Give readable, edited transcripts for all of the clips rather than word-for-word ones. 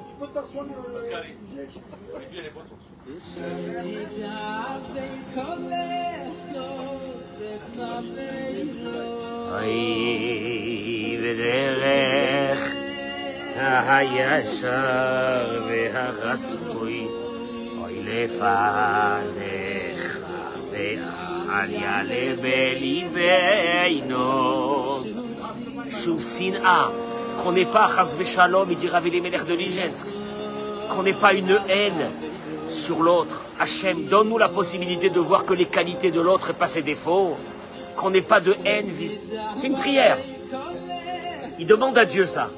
Tu peux t'asseoir הישר והרצוי אוי לפניך ואל יעלה בליבנו שום שנאה, qu'on n'ait pas chas v'shalom, il dit Rav Elimelech de Lijensk, qu'on n'ait pas une haine sur l'autre. Hachem, donne-nous la possibilité de voir que les qualités de l'autre et pas ses défauts, qu'on n'ait pas de haine. C'est une prière. Il demande à Dieu ça.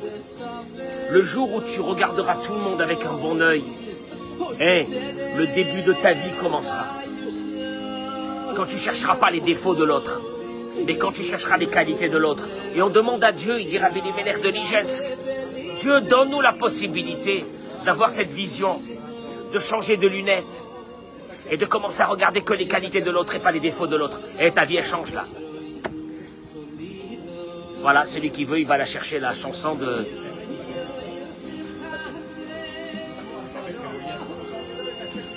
Le jour où tu regarderas tout le monde avec un bon œil, le début de ta vie commencera. Quand tu ne chercheras pas les défauts de l'autre, mais quand tu chercheras les qualités de l'autre. Et on demande à Dieu, il dit Rav Elimelech de Lijensk, Dieu, donne-nous la possibilité d'avoir cette vision, de changer de lunettes, et de commencer à regarder que les qualités de l'autre et pas les défauts de l'autre. Et ta vie, elle change là. Voilà, celui qui veut, il va la chercher, la chanson de...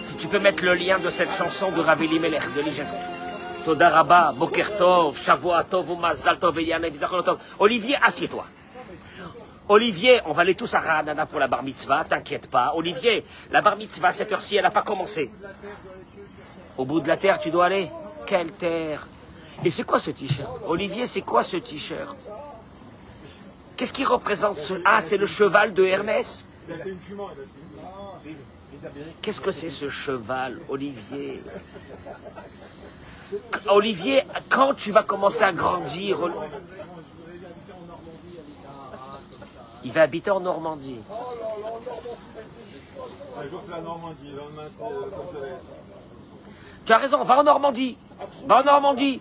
Si tu peux mettre le lien de cette chanson de Rav Elimelech de Lijensk. Toda Rabba, Boker Tov, Shavua Tov, Mazal Tov, Eliane, Vizachon Tov. Olivier, assieds-toi. Olivier, on va aller tous à Ranana pour la bar mitzvah, t'inquiète pas. Olivier, la bar mitzvah, à cette heure-ci, elle n'a pas commencé. Au bout de la terre, tu dois aller. Quelle terre? Et c'est quoi ce t-shirt? Olivier, c'est quoi ce t-shirt? Qu'est-ce qui représente ce... Ah, c'est le cheval de Hermès. Qu'est-ce que c'est ce cheval, Olivier? Olivier, quand tu vas commencer à grandir, il va habiter en Normandie. Un jour c'est la Normandie, le lendemain c'est... Tu as raison, va en Normandie. Va en Normandie.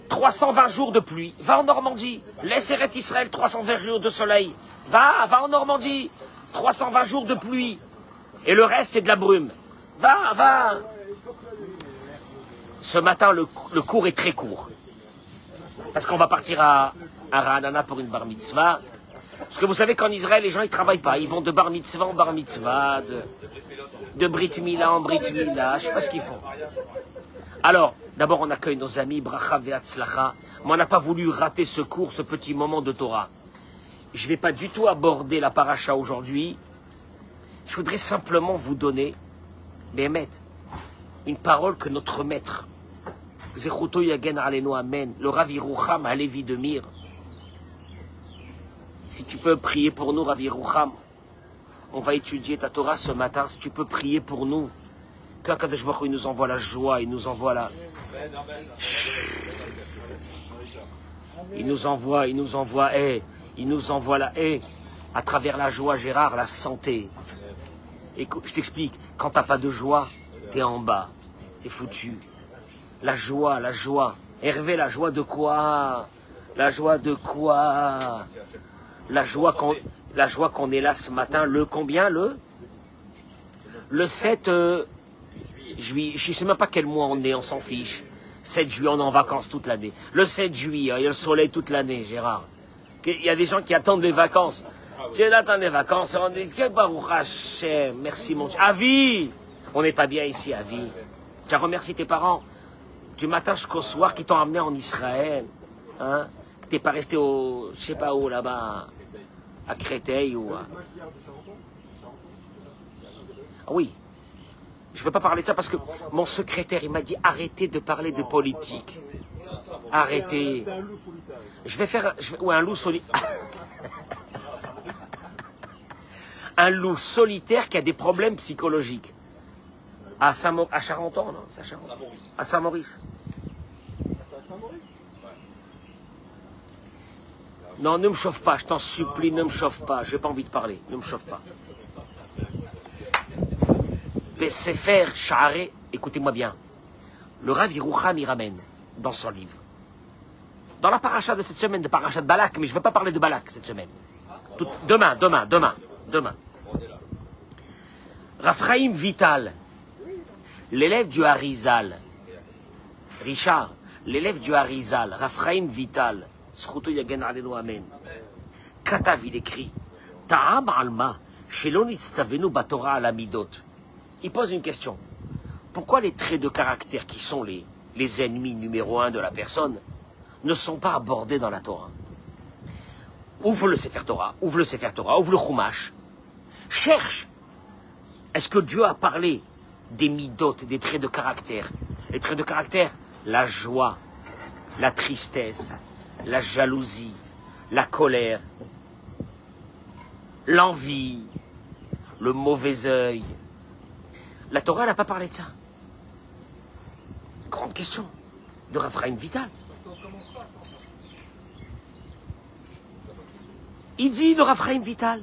320 jours de pluie. Va en Normandie. Laisse Eret Israël 320 jours de soleil. Va en Normandie. 320 jours de pluie. Et le reste, c'est de la brume. Va. Ce matin, le cours est très court. Parce qu'on va partir à Ra'anana pour une bar mitzvah. Parce que vous savez qu'en Israël, les gens, ils ne travaillent pas. Ils vont de bar mitzvah en bar mitzvah, de brit mila en brit mila. Je ne sais pas ce qu'ils font. Alors, d'abord, on accueille nos amis, bracha ve'atzlacha. Mais on n'a pas voulu rater ce cours, ce petit moment de Torah. Je ne vais pas du tout aborder la paracha aujourd'hui. Je voudrais simplement vous donner, Béhémet, une parole que notre maître, Zechuto Yagen Alenu Amen, le Rav Yerucham Halevi de Mir. Si tu peux prier pour nous, Rav Yerucham, on va étudier ta Torah ce matin. Si tu peux prier pour nous, qu'Akadosh Baruch Hu il nous envoie la joie, il nous envoie la... Il nous envoie la... à travers la joie, Gérard, la santé. Écoute, je t'explique, quand t'as pas de joie, t'es en bas, t'es foutu. La joie. Hervé, la joie de quoi? La joie de quoi? La joie qu'on est là ce matin, le combien? Le 7 juillet, je ne sais même pas quel mois on est, on s'en fiche. 7 juillet, on est en vacances toute l'année. Le 7 juillet, il y a le soleil toute l'année, Gérard. Il y a des gens qui attendent les vacances. Tu attends les vacances, on dit que Baruch Hashem, merci mon Dieu. Avi, on n'est pas bien ici, Avi. Tu as remercié tes parents du matin jusqu'au soir qui t'ont amené en Israël. Hein? Tu n'es pas resté au, je sais pas où, là-bas, à Créteil ou à... Ah oui, je ne veux pas parler de ça parce que mon secrétaire, il m'a dit arrêtez de parler de politique. Arrêtez. Je vais faire... ou un loup solitaire. Un loup solitaire qui a des problèmes psychologiques. À Charenton, non? À Saint-Maurice. Non, ne me chauffe pas, je t'en supplie, ne me chauffe pas. Je n'ai pas envie de parler, ne me chauffe pas. Sefer Sha'arei, écoutez-moi bien. Le Rav Yerucham, il ramène dans son livre. Dans la paracha de cette semaine, de paracha de Balak, mais je ne vais pas parler de Balak cette semaine. Demain. Raphaïm Vital, l'élève du Harizal, Richard, l'élève du Harizal, Raphaïm Vital, Zchuto Yagen Alenu Amen, Katav, il écrit, Ta'am alma, shelon itztavenu batora ala midot. Il pose une question. Pourquoi les traits de caractère qui sont les ennemis numéro 1 de la personne ne sont pas abordés dans la Torah? Ouvre le Sefer Torah, ouvre le Sefer Torah, ouvre le Chumash. Cherche. Est-ce que Dieu a parlé des midot, des traits de caractère? Les traits de caractère, la joie, la tristesse, la jalousie, la colère, l'envie, le mauvais œil. La Torah n'a pas parlé de ça. Grande question de Raphaël Vital. Il dit le Raphaël Vital.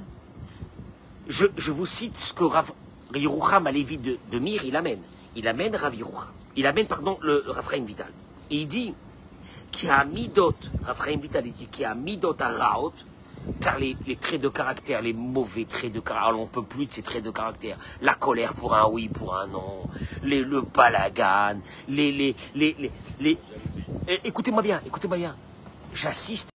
Je vous cite ce que Rav Yerucham Alevi de Mir, il amène. Il amène Rav Yerucham. Il amène, pardon, le Raphaël Vital. Et il dit qu'il y a midot, Raphaël Vital, il dit qu'il y a midot à Raot, car les traits de caractère, les mauvais traits de caractère, on ne peut plus de ces traits de caractère. La colère pour un oui, pour un non, le balagan, écoutez-moi bien, écoutez-moi bien. J'assiste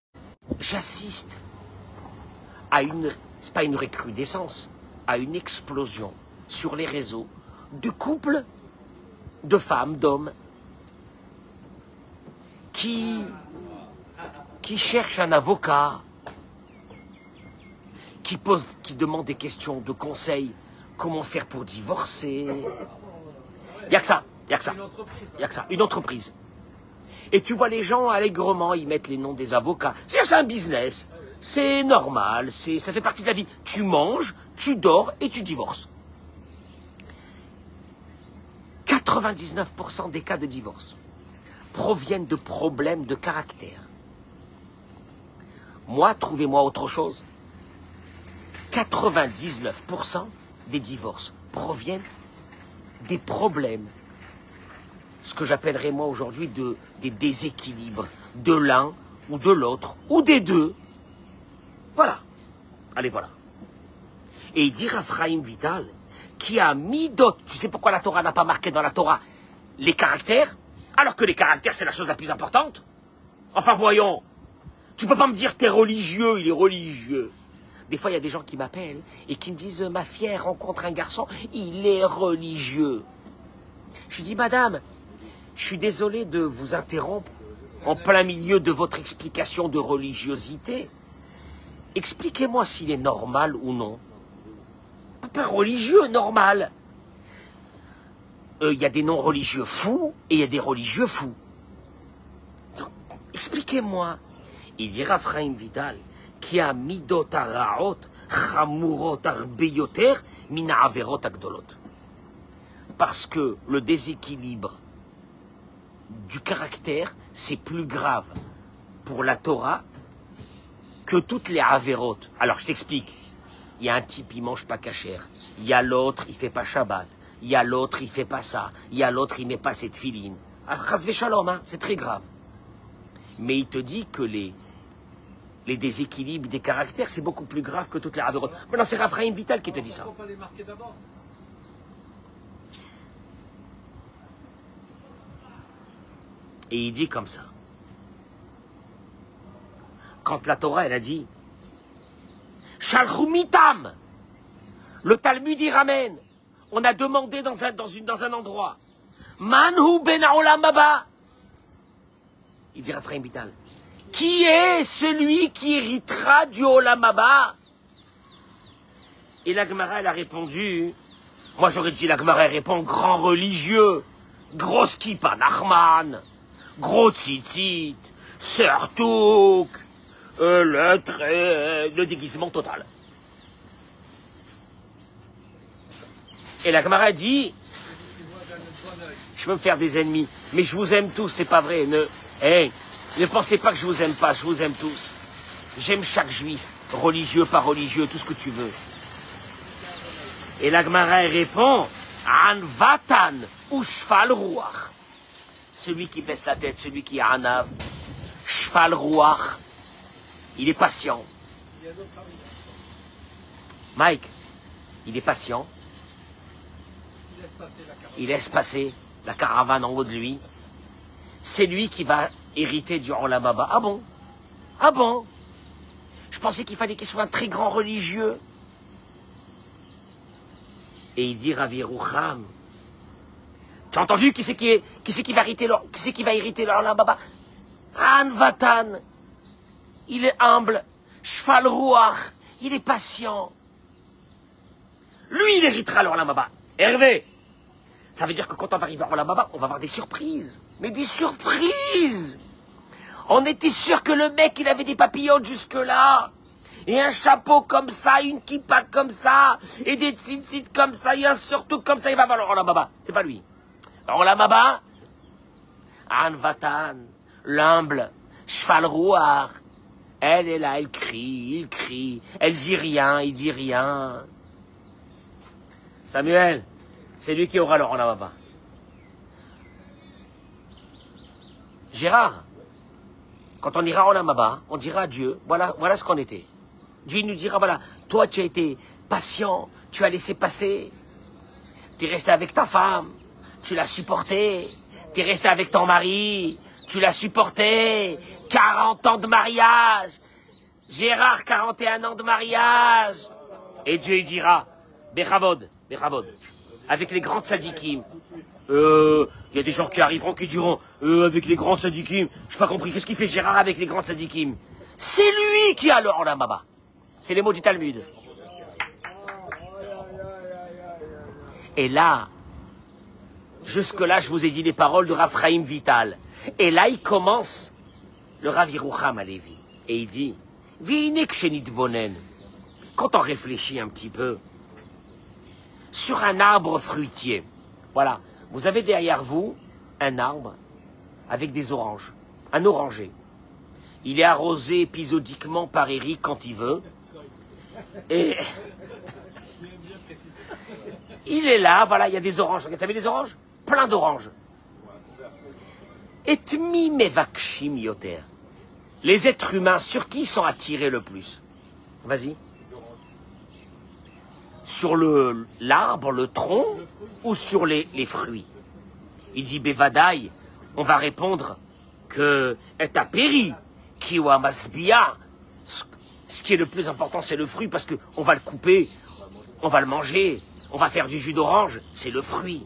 à une, c'est pas une recrudescence, à une explosion sur les réseaux de couples, de femmes, d'hommes, qui cherchent un avocat, qui demandent des questions de conseils, comment faire pour divorcer. Il n'y a que ça, il n'y a que ça, il n'y a que ça, une entreprise. Et tu vois les gens allègrement, ils mettent les noms des avocats. C'est un business, c'est normal, ça fait partie de la vie. Tu manges, tu dors et tu divorces. 99% des cas de divorce proviennent de problèmes de caractère. Moi, trouvez-moi autre chose. 99% des divorces proviennent des problèmes, ce que j'appellerais moi aujourd'hui des déséquilibres de l'un ou de l'autre, ou des deux. Voilà. Allez, voilà. Et il dit Raphaël Vital, qui a midot. Tu sais pourquoi la Torah n'a pas marqué dans la Torah les caractères, alors que les caractères, c'est la chose la plus importante? Enfin, voyons. Tu peux pas me dire, t'es religieux, il est religieux. Des fois, il y a des gens qui m'appellent et qui me disent, ma fille rencontre un garçon, il est religieux. Je dis, madame, je suis désolé de vous interrompre en plein milieu de votre explication de religiosité. Expliquez-moi s'il est normal ou non. Pas religieux, normal. Il y a des non-religieux fous et il y a des religieux fous. Expliquez-moi. Il dit Raphaël Vital, qui a midot araot, chamurot arbeyoter, mina averot agdolot. Parce que le déséquilibre du caractère, c'est plus grave pour la Torah que toutes les averot. Alors je t'explique. Il y a un type, il mange pas cachère. Il y a l'autre, il fait pas Shabbat. Il y a l'autre, il fait pas ça. Il y a l'autre, il met pas cette filine. Chas v'shalom, hein, c'est très grave. Mais il te dit que les déséquilibres des caractères, c'est beaucoup plus grave que toutes les avérotes. Maintenant, c'est Raphaël Vital qui te dit ça. Pourquoi pas les marquer d'abord? Et il dit comme ça. Quand la Torah, elle a dit Shalchumitam, le Talmud y ramène. On a demandé dans un endroit Manhu ben Olam Haba. Il dit Raphaël Vital, qui est celui qui héritera du Olam Haba? Et la Gemara, elle a répondu, moi j'aurais dit, la Gemara, elle répond, grand religieux, gros kippa Nachman, gros tzitzit, surtout le déguisement total. Et la Gemara dit, je peux me faire des ennemis, mais je vous aime tous, c'est pas vrai. Ne pensez pas que je vous aime pas, je vous aime tous. J'aime chaque juif, religieux, pas religieux, tout ce que tu veux. Et la Gemara répond, Anvatan ou Shfal Ruach. Celui qui baisse la tête, celui qui a un ave, Shfal Ruach, il est patient. Mike, il est patient. Il laisse passer la caravane en haut de lui. C'est lui qui va hériter du Olam Haba. Ah bon? Ah bon? Je pensais qu'il fallait qu'il soit un très grand religieux. Et il dit Rav Yerucham, tu as entendu qui c'est qui va hériter leur Baba? Anvatan, il est humble. Shfal Ruach, il est patient. Lui, il héritera leur Baba. Hervé, ça veut dire que quand on va arriver à leur Baba, on va avoir des surprises. Mais des surprises! On était sûr que le mec, il avait des papillotes jusque-là. Et un chapeau comme ça, une kippa comme ça, et des tzitzit comme ça, et un surtout comme ça, il va avoir leur Baba. C'est pas lui. Alors Baba, Anvatan, l'humble, Shfal Ruach, elle est là, elle crie, il crie, elle dit rien, il dit rien. Samuel, c'est lui qui aura leur Baba. Gérard, quand on ira en Baba, on dira à Dieu, voilà ce qu'on était. Dieu nous dira, voilà, toi tu as été patient, tu as laissé passer, tu es resté avec ta femme, tu l'as supporté, tu es resté avec ton mari, tu l'as supporté, 40 ans de mariage, Gérard, 41 ans de mariage. Et Dieu il dira, Bechavod, avec les grandes sadikim. Il y a des gens qui arriveront qui diront, avec les grandes sadikim, je n'ai pas compris, qu'est-ce qu'il fait Gérard avec les grandes sadikim? C'est lui qui a le Olam Haba. C'est les mots du Talmud. Et là, jusque-là, je vous ai dit les paroles de Rav Chaim Vital. Et là, il commence le Rav Yerucham Alevi. Et il dit, Vinek Shenit Bonen. Quand on réfléchit un petit peu sur un arbre fruitier, voilà, vous avez derrière vous un arbre avec des oranges, un oranger. Il est arrosé épisodiquement par Eric quand il veut. Et il est là, voilà, il y a des oranges. Vous savez les oranges? Plein d'oranges. Et tmi mevakshim yoter. Les êtres humains, sur qui ils sont attirés le plus? Vas-y. Sur l'arbre, le tronc, ou sur les fruits? Il dit, Bevadaï, on va répondre que et a péri, kiwa masbia. Ce qui est le plus important, c'est le fruit, parce qu'on va le couper, on va le manger, on va faire du jus d'orange, c'est le fruit.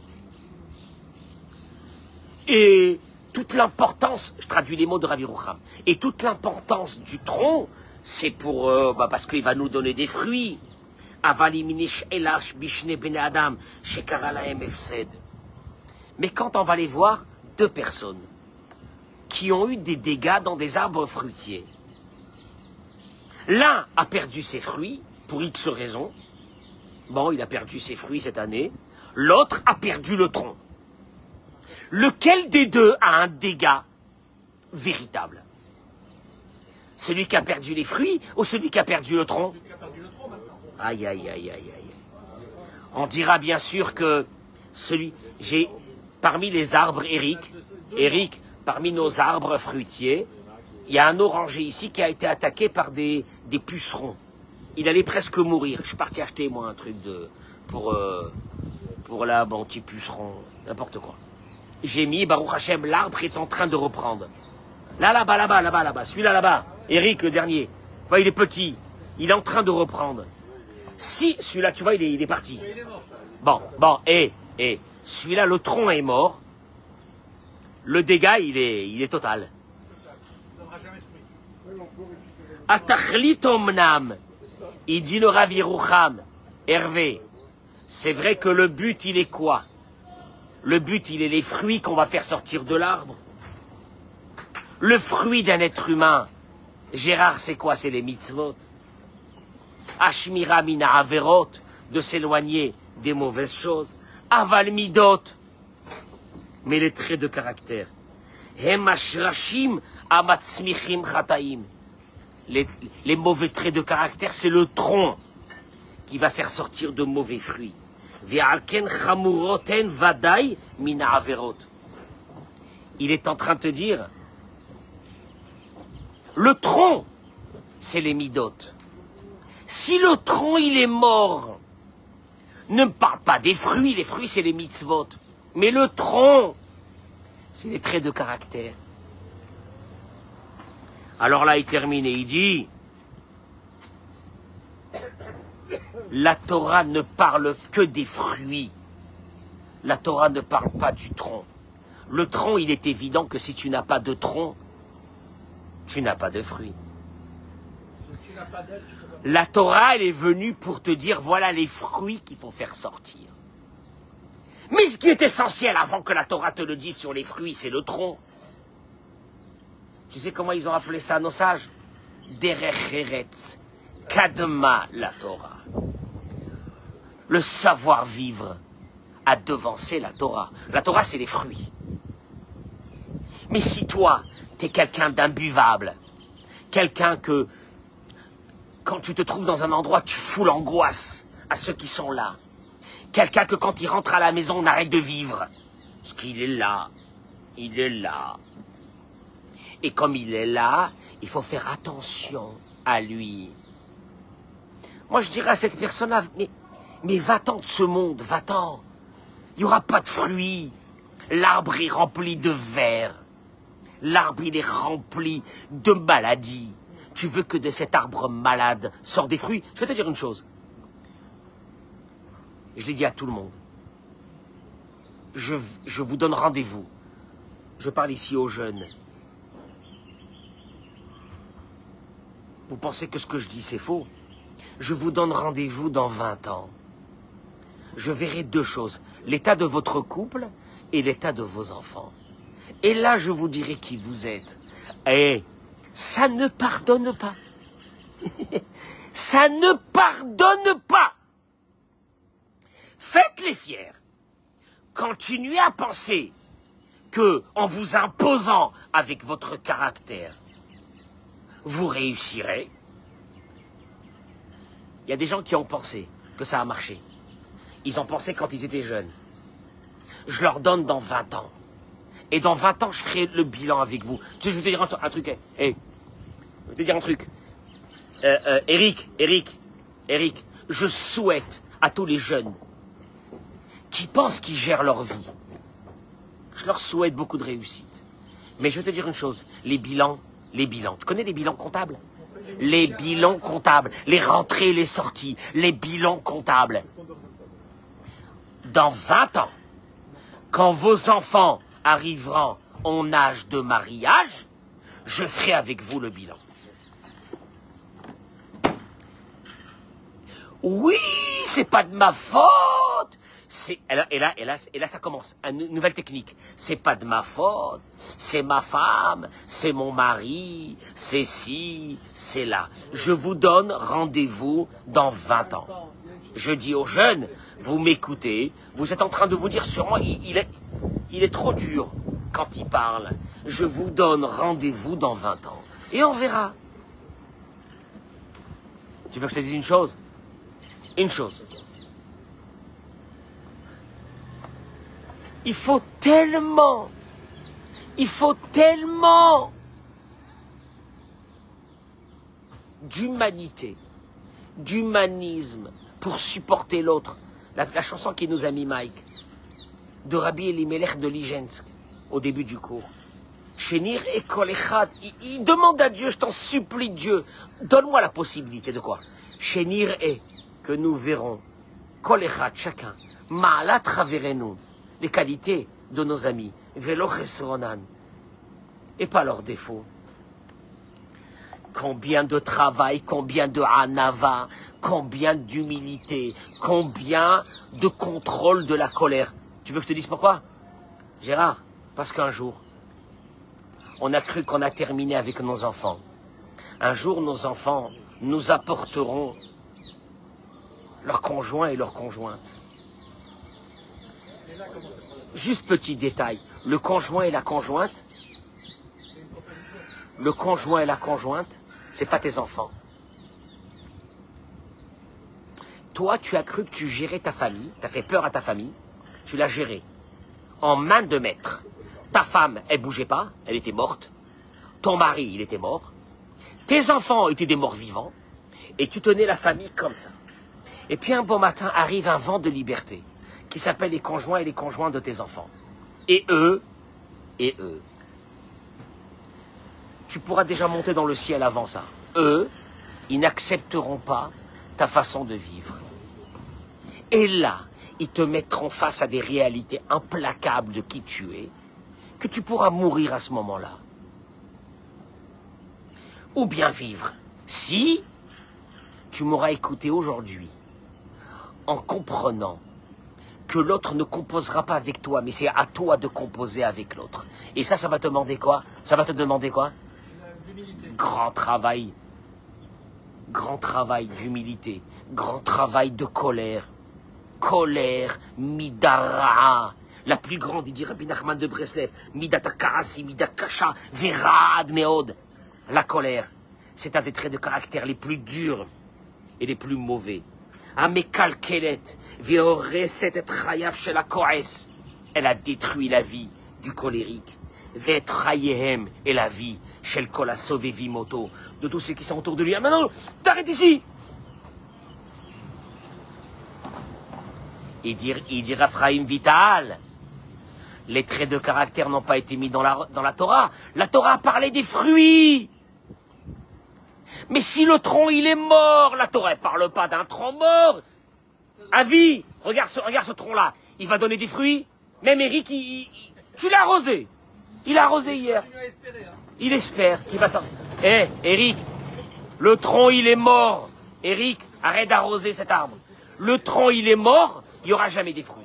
Et toute l'importance, je traduis les mots de Rav Yerucham, et toute l'importance du tronc, c'est pour, parce qu'il va nous donner des fruits. Mais quand on va les voir, deux personnes qui ont eu des dégâts dans des arbres fruitiers. L'un a perdu ses fruits, pour X raisons. Bon, il a perdu ses fruits cette année. L'autre a perdu le tronc. Lequel des deux a un dégât véritable? Celui qui a perdu les fruits ou celui qui a perdu le tronc? Aïe, aïe, aïe, aïe, aïe. On dira bien sûr que parmi les arbres, Eric, parmi nos arbres fruitiers, il y a un oranger ici qui a été attaqué par des pucerons. Il allait presque mourir. Je suis parti acheter, moi, un truc pour là, bon, petit puceron, n'importe quoi. J'ai mis, Baruch Hashem, l'arbre est en train de reprendre. Là-bas, celui-là, là-bas. Eric, le dernier. Tu vois, il est petit. Il est en train de reprendre. Si, celui-là, tu vois, il est parti. Bon, celui-là, le tronc est mort. Le dégât, il est total. Atachlit omnam. Il dit le Rav Yerucham, Hervé, c'est vrai que le but, il est quoi? Le but, il est les fruits qu'on va faire sortir de l'arbre. Le fruit d'un être humain, Gérard, c'est quoi? C'est les mitzvot. Ashmira mina averot, de s'éloigner des mauvaises choses. Aval midot, mais les traits de caractère. Hem ashrashim amatzmichim chataim. Les mauvais traits de caractère, c'est le tronc qui va faire sortir de mauvais fruits. Ve'alken chamuroten vadai mina averot. Il est en train de te dire, le tronc, c'est les midot. Si le tronc, il est mort, ne me parle pas des fruits. Les fruits, c'est les mitzvot. Mais le tronc, c'est les traits de caractère. Alors là, il termine et il dit, La Torah ne parle que des fruits. La Torah ne parle pas du tronc. Le tronc, il est évident que si tu n'as pas de tronc, tu n'as pas de fruits. La Torah, elle est venue pour te dire, voilà les fruits qu'il faut faire sortir. Mais ce qui est essentiel avant que la Torah te le dise sur les fruits, c'est le tronc. Tu sais comment ils ont appelé ça, nos sages? Derech Eretz, Kadma la Torah. Le savoir-vivre a devancé la Torah. La Torah, c'est les fruits. Mais si toi, tu es quelqu'un d'imbuvable, quelqu'un que, quand tu te trouves dans un endroit, tu fous l'angoisse à ceux qui sont là, quelqu'un que quand il rentre à la maison, on arrête de vivre, parce qu'il est là, il est là. Et comme il est là, il faut faire attention à lui. Moi, je dirais à cette personne-là, mais va-t'en de ce monde, va-t'en. Il n'y aura pas de fruits. L'arbre est rempli de vers. L'arbre, il est rempli de maladies. Tu veux que de cet arbre malade sortent des fruits? Je vais te dire une chose. Je l'ai dit à tout le monde. Je vous donne rendez-vous. Je parle ici aux jeunes. Vous pensez que ce que je dis, c'est faux? Je vous donne rendez-vous dans 20 ans. Je verrai deux choses. L'état de votre couple et l'état de vos enfants. Et là, je vous dirai qui vous êtes. Et ça ne pardonne pas. Ça ne pardonne pas. Faites-les fiers. Continuez à penser que, en vous imposant avec votre caractère, vous réussirez. Il y a des gens qui ont pensé que ça a marché. Ils ont pensé quand ils étaient jeunes. Je leur donne dans 20 ans. Et dans 20 ans, je ferai le bilan avec vous. Tu sais, je vais te dire un truc. Hey, je vais te dire un truc. Eric, je souhaite à tous les jeunes qui pensent qu'ils gèrent leur vie, je leur souhaite beaucoup de réussite. Mais je vais te dire une chose, les bilans. Tu connais les bilans comptables? Les bilans comptables, les rentrées et les sorties, les bilans comptables. Dans 20 ans, quand vos enfants arriveront en âge de mariage, je ferai avec vous le bilan. Oui, c'est pas de ma faute. Et là, ça commence. Une nouvelle technique. C'est pas de ma faute. C'est ma femme. C'est mon mari. C'est ci. C'est là. Je vous donne rendez-vous dans 20 ans. Je dis aux jeunes, vous m'écoutez. Vous êtes en train de vous dire sûrement, il est trop dur quand il parle. Je vous donne rendez-vous dans 20 ans. Et on verra. Tu veux que je te dise une chose? Une chose. Il faut tellement d'humanité, d'humanisme pour supporter l'autre. La chanson qui nous a mis Mike, de Rabbi Elimelech de Lijensk, au début du cours. Shenir et Kol Echad, il demande à Dieu, je t'en supplie Dieu, donne-moi la possibilité de quoi? Shenir et, que nous verrons, Kol Echad, chacun, Ma'alat Traverenu, les qualités de nos amis, Velo Chesronan, et pas leurs défauts. Combien de travail, combien de hanava, combien d'humilité, combien de contrôle de la colère. Tu veux que je te dise pourquoi? Gérard, parce qu'un jour, on a cru qu'on a terminé avec nos enfants. Un jour, nos enfants nous apporteront leurs conjoints et leurs conjointes. Juste petit détail, le conjoint et la conjointe, c'est pas tes enfants. Toi, tu as cru que tu gérais ta famille, tu as fait peur à ta famille, tu l'as gérée en main de maître. Ta femme, elle bougeait pas, elle était morte. Ton mari, il était mort. Tes enfants étaient des morts vivants. Et tu tenais la famille comme ça. Et puis un beau matin arrive un vent de liberté qui s'appelle les conjoints et les conjointes de tes enfants. Et eux, tu pourras déjà monter dans le ciel avant ça. Eux, ils n'accepteront pas ta façon de vivre. Et là, ils te mettront face à des réalités implacables de qui tu es, que tu pourras mourir à ce moment-là. Ou bien vivre. Si tu m'auras écouté aujourd'hui, en comprenant que l'autre ne composera pas avec toi, mais c'est à toi de composer avec l'autre. Et ça va te demander quoi? Ça va te demander quoi? Grand travail d'humilité, grand travail de colère. Colère, midara, la plus grande, il dit Rabbi Nachman de Breslev, midata karasi, midakasha, verad meod. La colère, c'est un des traits de caractère les plus durs et les plus mauvais. Amekalkelet, veoreset et chayav shel hakoes. Elle a détruit la vie du colérique. Vet chayehem, et la vie shel kol hasovevi moto, de tous ceux qui sont autour de lui. Ah, maintenant, t'arrêtes ici. Il dit Raphaïm Vital, les traits de caractère n'ont pas été mis dans la Torah. La Torah a parlé des fruits. Mais si le tronc il est mort, la Torah ne parle pas d'un tronc mort. Avis, regarde ce tronc-là, il va donner des fruits. Même Eric, tu l'as arrosé. Il a arrosé hier. Il espère qu'il va sortir. Eh, Eric, le tronc il est mort. Eric, arrête d'arroser cet arbre. Le tronc il est mort. Il n'y aura jamais des fruits.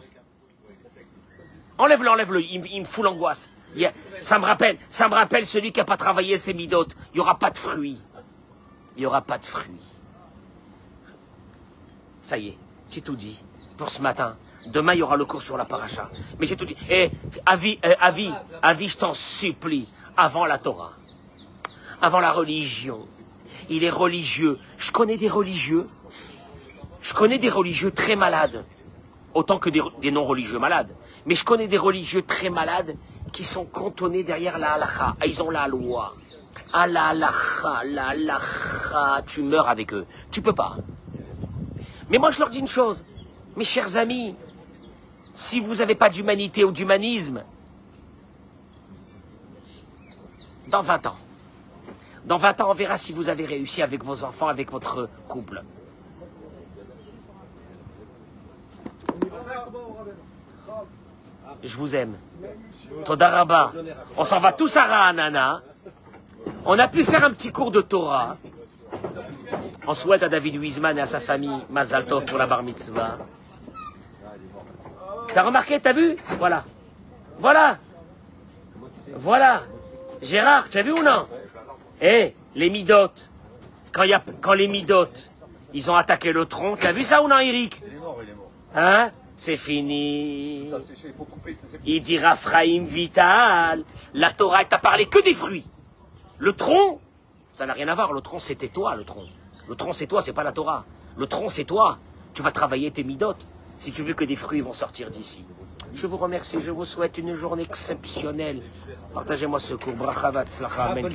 Enlève-le, il me fout l'angoisse. Ça me rappelle celui qui n'a pas travaillé ses midotes. Il n'y aura pas de fruits. Il n'y aura pas de fruits. Ça y est, j'ai tout dit pour ce matin. Demain, il y aura le cours sur la paracha. Mais j'ai tout dit. Et avis, je t'en supplie, avant la Torah, avant la religion. Il est religieux. Je connais des religieux très malades. Autant que des non-religieux malades. Mais je connais des religieux très malades qui sont cantonnés derrière la halakha. Ils ont la loi. Ah, la halakha, tu meurs avec eux. Tu peux pas. Mais moi, je leur dis une chose. Mes chers amis, si vous n'avez pas d'humanité ou d'humanisme, dans 20 ans, on verra si vous avez réussi avec vos enfants, avec votre couple. Je vous aime. Toda Rabba. On s'en va tous à Ra'anana. On a pu faire un petit cours de Torah. On souhaite à David Wiesman et à sa famille Mazal Tov pour la bar mitzvah. T'as remarqué, t'as vu? Voilà. Gérard, t'as vu ou non? Eh, les midotes. Quand les midotes, ils ont attaqué le tronc, t'as vu ça ou non, Eric? Il est mort. Hein? C'est fini. Il dit Raphaïm Vital. La Torah, elle t'a parlé que des fruits. Le tronc, ça n'a rien à voir. Le tronc, c'était toi, le tronc. Le tronc, c'est toi, c'est pas la Torah. Le tronc, c'est toi. Tu vas travailler tes midotes. Si tu veux que des fruits vont sortir d'ici. Je vous remercie. Je vous souhaite une journée exceptionnelle. Partagez-moi ce cours. Bracha v'atzlacha. Amen.